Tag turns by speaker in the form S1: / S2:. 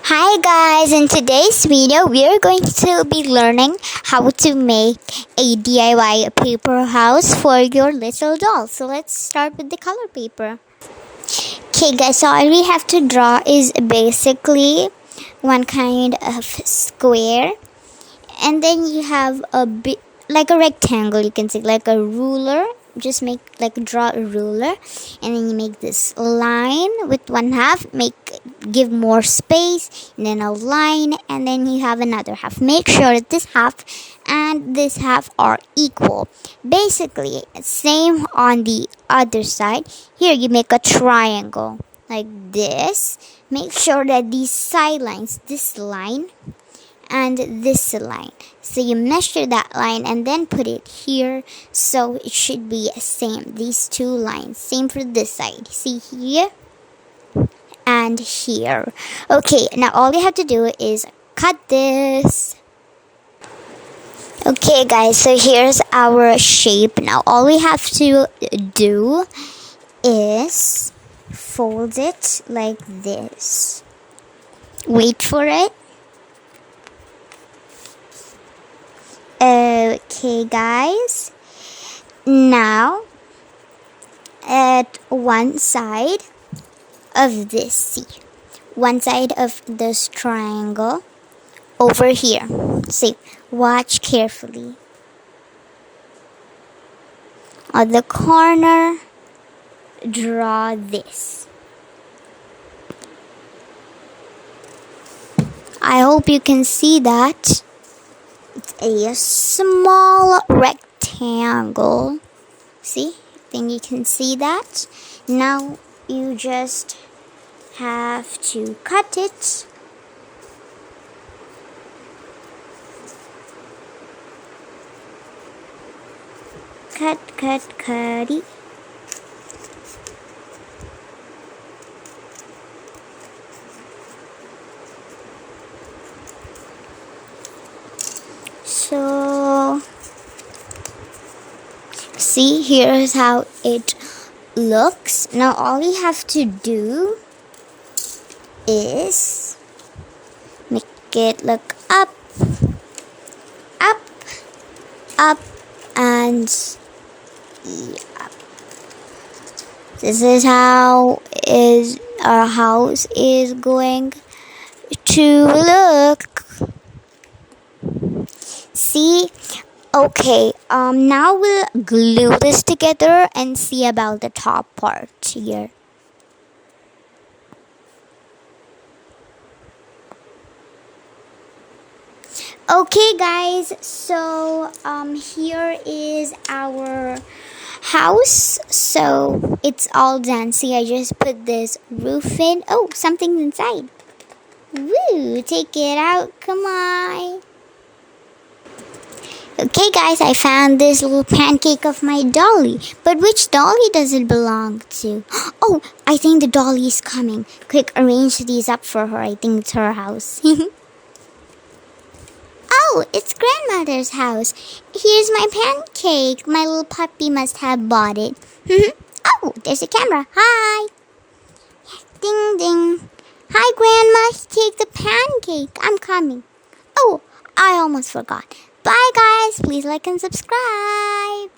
S1: Hi guys, in today's video we are going to be learning how to make a DIY paper house for your little doll. So let's start with the color paper. Okay guys, so all we have to draw is basically one kind of square, and then you have a bit like a rectangle, you can say, like a ruler. Just draw a ruler, and then you make this line with one half, give more space, and then a line, and then you have another half. Make sure that this half and this half are equal. Basically same on the other side. Here you make a triangle like this. Make sure that these side lines, this line and this line, so you measure that line and then put it here, so it should be same, these two lines, same for this side. See here and here. Okay, now all you have to do is cut this. Okay guys, so here's our shape. Now all we have to do is fold it like this. Wait for it. Okay guys, now at one side of this, see, one side of this triangle over here, see, watch carefully, on the corner draw this. I hope you can see that. It's a small rectangle. See? I think you can see that. Now you just have to cut it. Cut it. So, see, here's how it looks. Now all you have to do is make it look up, and up. This is how our house is going to look. See? Okay, now we'll glue this together and see about the top part here. Okay guys, so here is our house. So it's all done. See, I just put this roof in. Oh, something's inside. Woo, take it out, come on. Okay guys, I found this little pancake of my dolly. But which dolly does it belong to? Oh, I think the dolly is coming. Quick, arrange these up for her. I think it's her house. Oh, it's grandmother's house. Here's my pancake. My little puppy must have bought it. Oh, there's a camera. Hi. Ding ding. Hi grandma, take the pancake. I'm coming. Oh, I almost forgot. Bye guys, please like and subscribe.